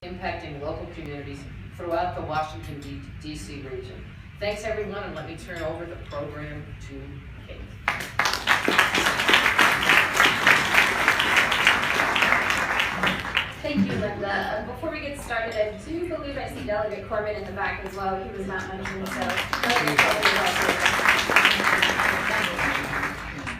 impacting local communities throughout the Washington, D.C. region. Thanks everyone, and let me turn over the program to Kate. Thank you, Linda. Before we get started, I do believe I see Delegate Corbett in the back as well. He was not mentioned, so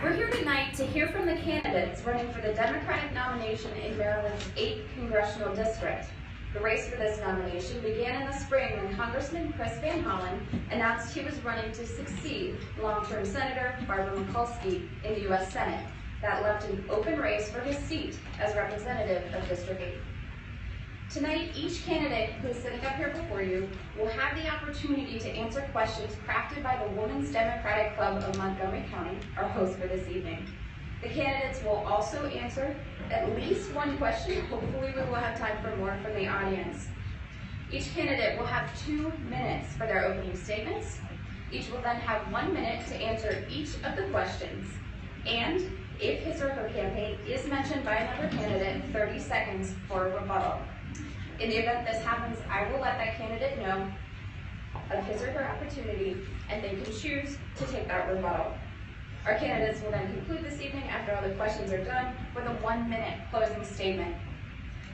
we're here tonight to hear from the candidates running for the Democratic nomination in Maryland's 8th Congressional District. The race for this nomination began in the spring when Congressman Chris Van Hollen announced he was running to succeed long-term Senator Barbara Mikulski in the U.S. Senate. That left an open race for his seat as representative of District 8. Tonight, each candidate who is sitting up here before you will have the opportunity to answer questions crafted by the Women's Democratic Club of Montgomery County, our host for this evening. The candidates will also answer at least one question. Hopefully we will have time for more from the audience. Each candidate will have 2 minutes for their opening statements. Each will then have 1 minute to answer each of the questions. And if his or her campaign is mentioned by another candidate, 30 seconds for a rebuttal. In the event this happens, I will let that candidate know of his or her opportunity, and they can choose to take that rebuttal. Our candidates will then conclude this evening after all the questions are done with a 1-minute closing statement.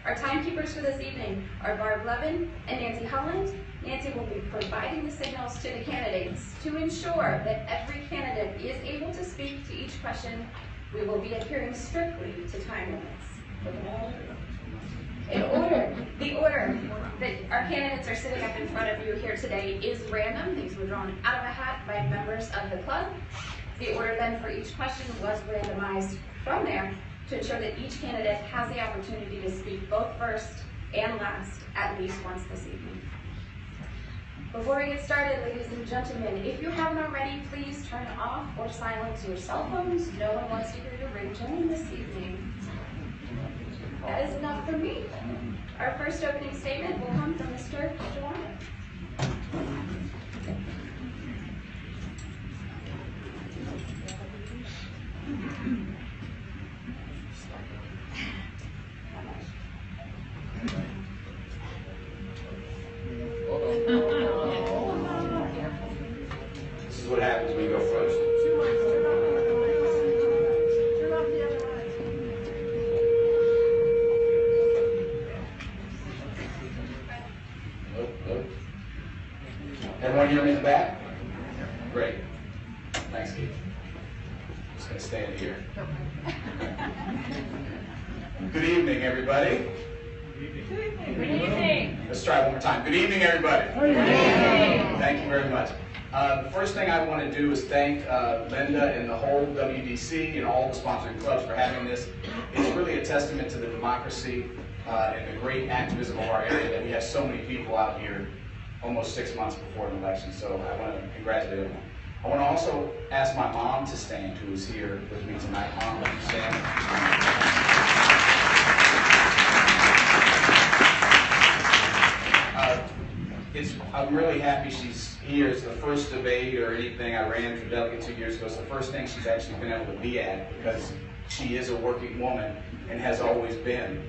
Our timekeepers for this evening are Barb Levin and Nancy Holland. Nancy will be providing the signals to the candidates to ensure that every candidate is able to speak to each question. We will be adhering strictly to time limits. The order that our candidates are sitting up in front of you here today is random. These were drawn out of a hat by members of the club. The order then for each question was randomized from there to ensure that each candidate has the opportunity to speak both first and last at least once this evening. Before we get started, ladies and gentlemen, if you haven't already, please turn off or silence your cell phones. No one wants to hear your ringtone this evening. That is enough for me. Our first opening statement will come from Mr. Joanna. This is what happens when you go first. Everyone hear me in the back? Great. Thanks, Keith. I'm just going to stand here. Good evening, everybody. Good evening. Let's try it one more time. Good evening, everybody. Good evening. Thank you very much. The first thing I want to do is thank Linda and the whole WDC and all the sponsoring clubs for having this. It's really a testament to the democracy and the great activism of our area that we have so many people out here almost 6 months before an election. So I want to congratulate everyone. I want to also ask my mom to stand, who is here with me tonight. Mom, would you stand? I'm really happy she's here. It's the first debate or anything I ran for delegate 2 years ago. It's the first thing she's actually been able to be at because she is a working woman and has always been.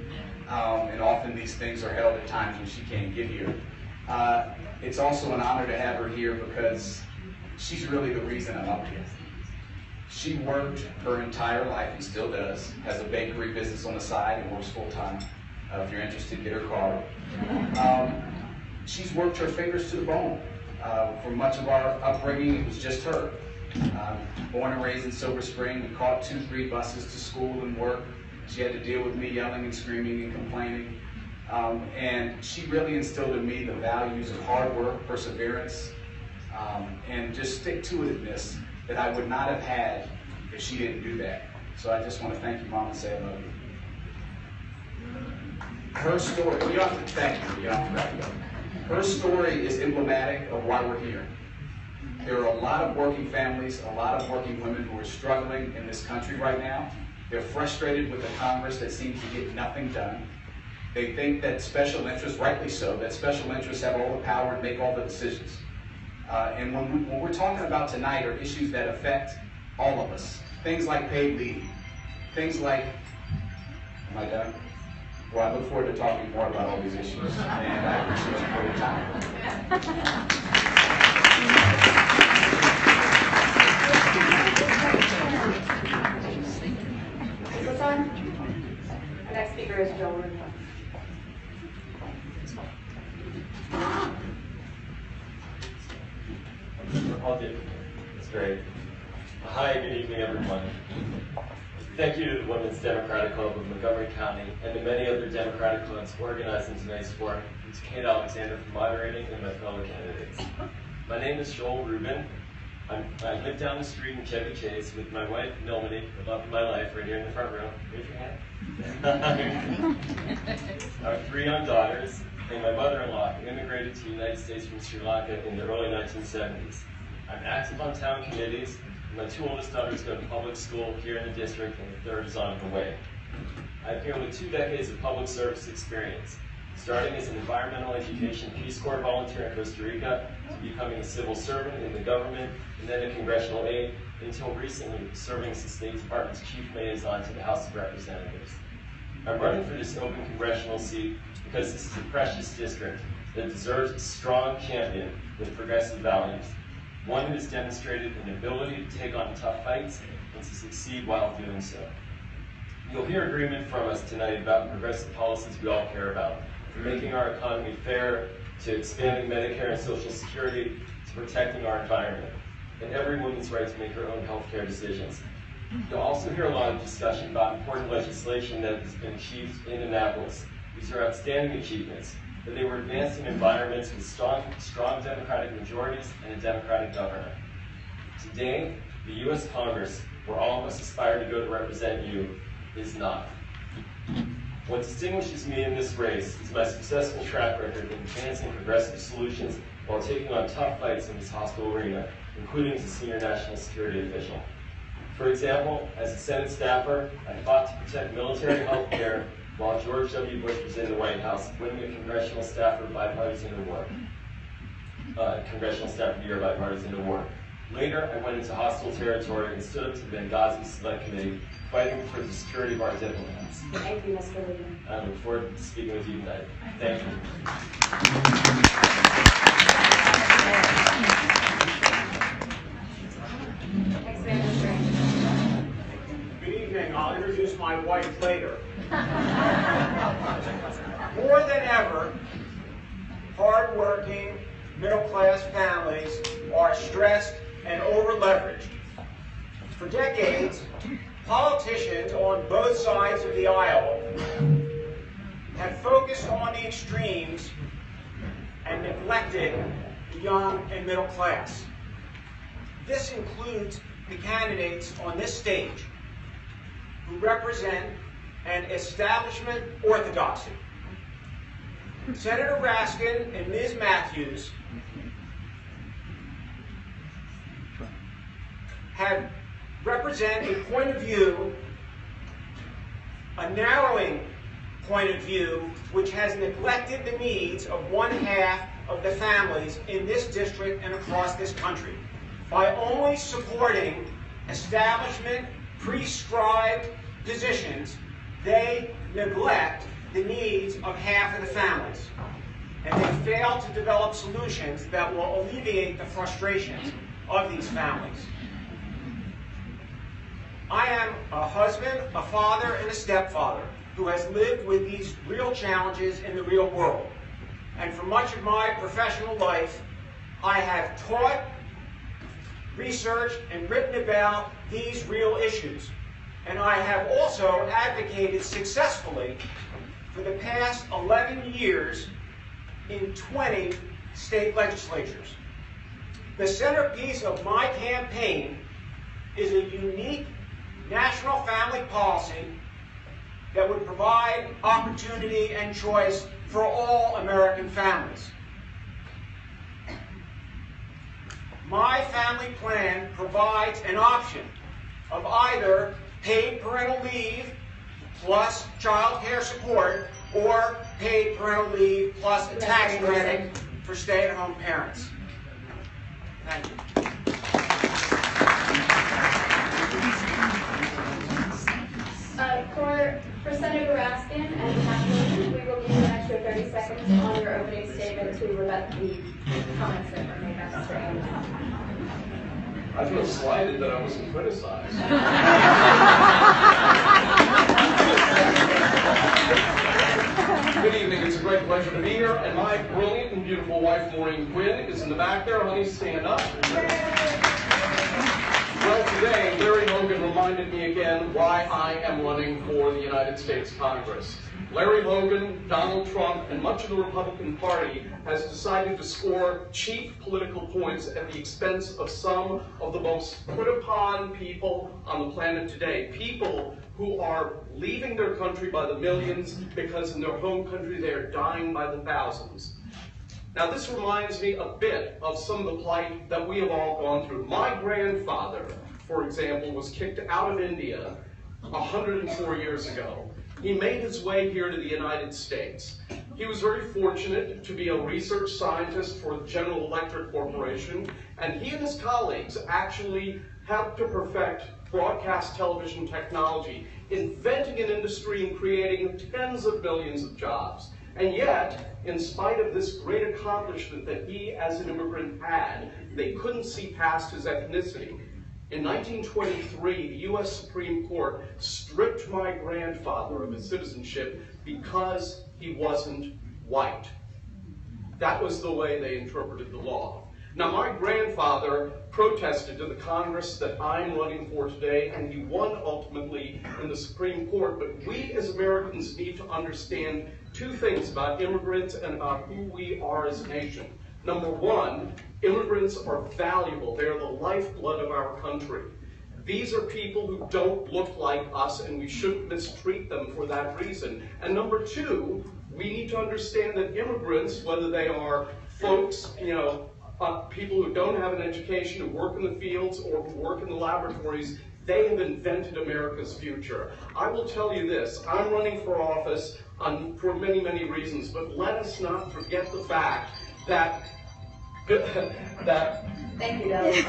And often these things are held at times when she can't get here. It's also an honor to have her here because she's really the reason I'm up here. She worked her entire life and still does, has a bakery business on the side and works full time. If you're interested, get her card. She's worked her fingers to the bone. For much of our upbringing, it was just her. Born and raised in Silver Spring, we caught 2-3 buses to school and work. She had to deal with me yelling and screaming and complaining. And she really instilled in me the values of hard work, perseverance, and just stick-to-itiveness that I would not have had if she didn't do that. So I just want to thank you, Mom, and say I love you. Her story, you don't have to thank her, you don't have to wrap it up. Her story is emblematic of why we're here. There are a lot of working families, a lot of working women who are struggling in this country right now. They're frustrated with a Congress that seems to get nothing done. They think that special interests, rightly so, that special interests have all the power and make all the decisions. And when we're talking about tonight are issues that affect all of us. Things like paid leave. Things like, am I done? Well, I look forward to talking more about all these issues, and I appreciate you for your time. Is this on? Our next speaker is Joel Rubin. I'll do it. That's great. Hi, good evening, everyone. Thank you to the Women's Democratic Club of Montgomery County and the many other Democratic clubs organized in tonight's forum, and to Kate Alexander for moderating, and my fellow candidates. My name is Joel Rubin. I live down the street in Chevy Chase with my wife, Melanie, the love of my life, right here in the front row. Raise your hand. I have 3 young daughters, and my mother-in-law who immigrated to the United States from Sri Lanka in the early 1970s. I'm active on town committees. My 2 oldest daughters go to public school here in the district, and the 3rd is on the way. I have nearly 2 decades of public service experience, starting as an environmental education Peace Corps volunteer in Costa Rica, to becoming a civil servant in the government, and then a congressional aide, until recently serving as the State Department's chief liaison to the House of Representatives. I'm running for this open congressional seat because this is a precious district that deserves a strong champion with progressive values. One who has demonstrated an ability to take on tough fights and to succeed while doing so. You'll hear agreement from us tonight about progressive policies we all care about, from making our economy fair, to expanding Medicare and Social Security, to protecting our environment, and every woman's right to make her own health care decisions. You'll also hear a lot of discussion about important legislation that has been achieved in Annapolis. These are outstanding achievements, but they were advanced in environments with strong Democratic majorities and a Democratic governor. Today, the U.S. Congress, where all of us aspire to go to represent you, is not. What distinguishes me in this race is my successful track record in advancing progressive solutions while taking on tough fights in this hostile arena, including as a senior national security official. For example, as a Senate staffer, I fought to protect military health care while George W. Bush was in the White House, winning a Congressional Staffer Bipartisan Award. Congressional Staff of the Year Bipartisan Award. Later, I went into hostile territory and stood up to the Benghazi Select Committee, fighting for the security of our diplomats. Thank you, Mr. Rubin. I look forward to speaking with you tonight. Thank you. Next man, Good evening. I'll introduce my wife later. More than ever, hard-working, middle-class families are stressed and over-leveraged. For decades, politicians on both sides of the aisle have focused on the extremes and neglected the young and middle class. This includes the candidates on this stage who represent an establishment orthodoxy. Senator Raskin and Ms. Matthews represent a point of view, a narrowing point of view, which has neglected the needs of 1/2 of the families in this district and across this country. By only supporting establishment prescribed positions, they neglect the needs of half of the families. And they fail to develop solutions that will alleviate the frustrations of these families. I am a husband, a father, and a stepfather who has lived with these real challenges in the real world. And for much of my professional life, I have taught, researched, and written about these real issues. And I have also advocated successfully for the past 11 years in 20 state legislatures. The centerpiece of my campaign is a unique national family policy that would provide opportunity and choice for all American families. My family plan provides an option of either paid parental leave plus child care support or paid parental leave plus a tax credit for stay-at-home parents. Thank you. For Senator Raskin and Councilor will give you an extra 30 seconds on your opening statement to rebut the comments that were made by Mr. Anderson. I feel slighted that I wasn't criticized. Good evening, it's a great pleasure to be here, and my brilliant and beautiful wife, Maureen Quinn, is in the back there. Honey, stand up. Well, today, Larry Hogan reminded me again why I am running for the United States Congress. Larry Hogan, Donald Trump, and much of the Republican Party has decided to score cheap political points at the expense of some of the most put-upon people on the planet today. People who are leaving their country by the millions because in their home country they are dying by the thousands. Now this reminds me a bit of some of the plight that we have all gone through. My grandfather, for example, was kicked out of India 104 years ago. He made his way here to the United States. He was very fortunate to be a research scientist for the General Electric Corporation, and he and his colleagues actually helped to perfect broadcast television technology, inventing an industry and creating tens of millions of jobs. And yet, in spite of this great accomplishment that he as an immigrant had, they couldn't see past his ethnicity. In 1923, the U.S. Supreme Court stripped my grandfather of his citizenship because he wasn't white. That was the way they interpreted the law. Now, my grandfather protested to the Congress that I'm running for today, and he won ultimately in the Supreme Court. But we as Americans need to understand two things about immigrants and about who we are as a nation. Number one, immigrants are valuable. They are the lifeblood of our country. These are people who don't look like us, and we shouldn't mistreat them for that reason. And number two, we need to understand that immigrants, whether they are folks, people who don't have an education, who work in the fields, or who work in the laboratories, they have invented America's future. I will tell you this, I'm running for office for many, many reasons, but let us not forget the fact that Thank you, Delegate.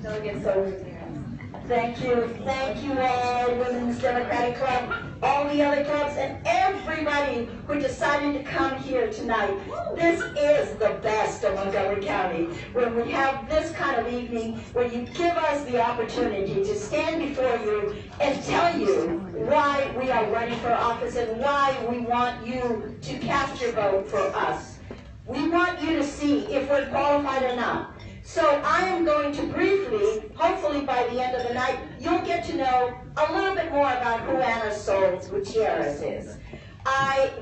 Delegate Soldier. Thank you all, Women's Democratic Club, all the other clubs, and everybody who decided to come here tonight. This is the best of Montgomery County, when we have this kind of evening, where you give us the opportunity to stand before you and tell you why we are running for office and why we want you to cast your vote for us. We want you to see if we're qualified or not. So I am going to briefly, hopefully by the end of the night, you'll get to know a little bit more about who Ana Soles Gutierrez is.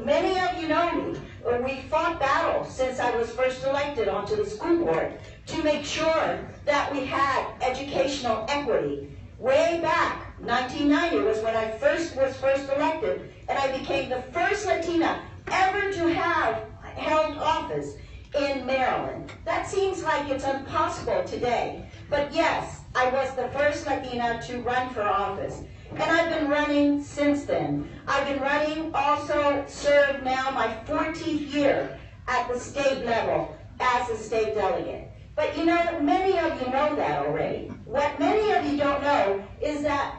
Many of you know me. We fought battle since I was first elected onto the school board to make sure that we had educational equity. Way back, 1990 was when I was first elected, and I became the first Latina ever to have held office in Maryland. That seems like it's impossible today, but yes, I was the first Latina to run for office, and I've been running since then. I've been running, also served now my 14th year at the state level as a state delegate. But many of you know that already. What many of you don't know is that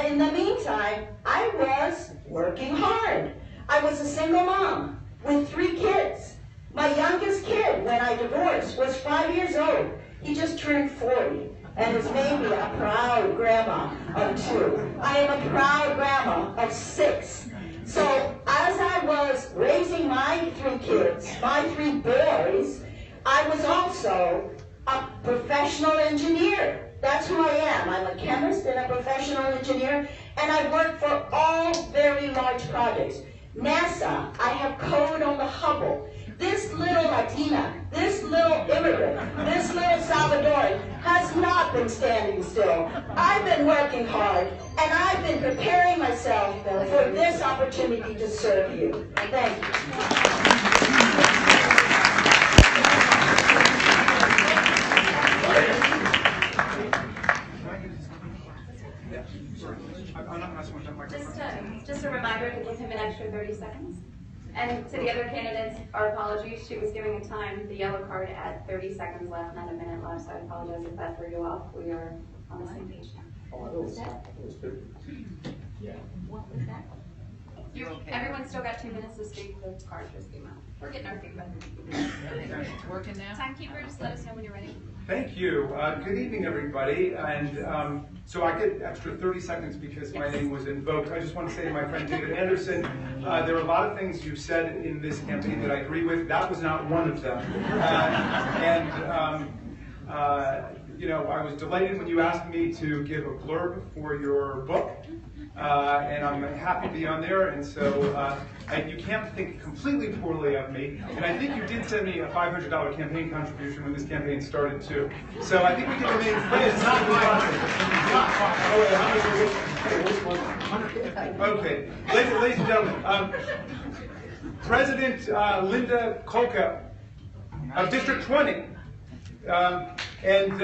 in the meantime, I was working hard. I was a single mom with 3 kids. My youngest kid, when I divorced, was 5 years old. He just turned 40 and has made me a proud grandma of 2. I am a proud grandma of 6. So as I was raising my 3 kids, my 3 boys, I was also a professional engineer. That's who I am. I'm a chemist and a professional engineer, and I work for all very large projects. NASA, I have code on the Hubble. This little Latina, this little immigrant, this little Salvadoran has not been standing still. I've been working hard, and I've been preparing myself for this opportunity to serve you. Thank you. Just a reminder to give him an extra 30 seconds. And to the other candidates, our apologies. apologies. She was giving a time, the yellow card at 30 seconds left, not a minute left, so I apologize if that threw you off. We are on the same page now. Everyone's still got 2 minutes to speak. The card just came out. We're getting our feet wet. It's working now? Timekeeper, just let us know when you're ready. Thank you. Good evening, everybody. And so I get extra 30 seconds because my name was invoked. I just want to say to my friend David Anderson, there are a lot of things you've said in this campaign that I agree with. That was not one of them. You know, I was delighted when you asked me to give a blurb for your book. And I'm happy to be on there, and so you can't think completely poorly of me. And I think you did send me a $500 campaign contribution when this campaign started too. So I think we can remain friends. Okay, ladies and gentlemen, President Linda Kolka of District 20, and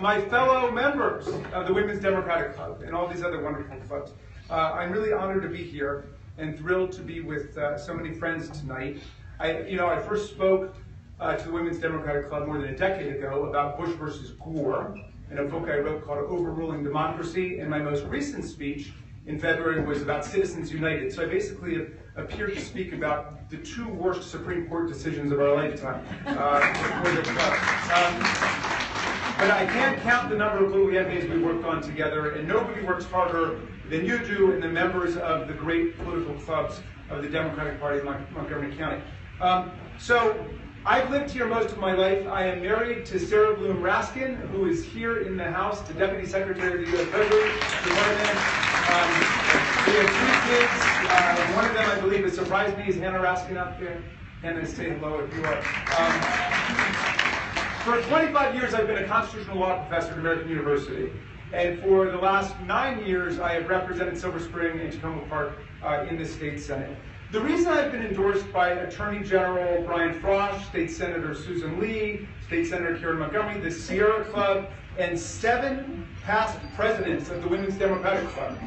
my fellow members of the Women's Democratic Club and all these other wonderful clubs. I'm really honored to be here and thrilled to be with so many friends tonight. I first spoke to the Women's Democratic Club more than a decade ago about Bush versus Gore in a book I wrote called Overruling Democracy, and my most recent speech in February was about Citizens United. So I basically have appeared to speak about the 2 worst Supreme Court decisions of our lifetime for the club. But I can't count the number of little campaigns we worked on together, and nobody works harder than you do and the members of the great political clubs of the Democratic Party in Montgomery County. So I've lived here most of my life. I am married to Sarah Bloom Raskin, who is here in the House, the Deputy Secretary of the U.S. Treasury Department. We have 3 kids. One of them, I believe, has surprised me, is Hannah Raskin up here. Hannah, say hello if you are. For 25 years, I've been a constitutional law professor at American University. And for the last 9 years, I have represented Silver Spring and Tacoma Park in the state Senate. The reason I've been endorsed by Attorney General Brian Frosch, State Senator Susan Lee, State Senator Karen Montgomery, the Sierra Club, and 7 past presidents of the Women's Democratic Club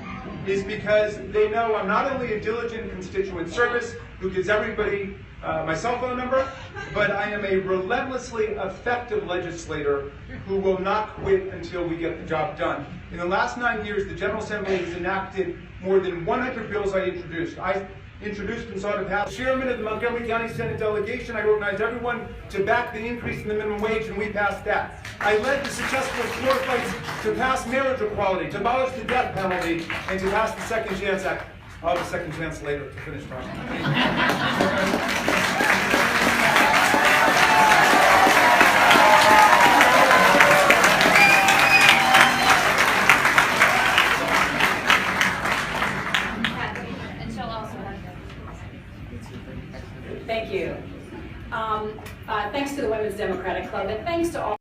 is because they know I'm not only a diligent constituent service who gives everybody my cell phone number, but I am a relentlessly effective legislator who will not quit until we get the job done. In the last 9 years, the General Assembly has enacted more than 100 bills I introduced. I introduced and saw to pass. Chairman of the Montgomery County Senate delegation, I organized everyone to back the increase in the minimum wage, and we passed that. I led the successful floor fights to pass marriage equality, to abolish the death penalty, and to pass the Second Chance Act. I'll have a second chance later to finish talking. Thank you. Thanks to the Women's Democratic Club, and thanks to all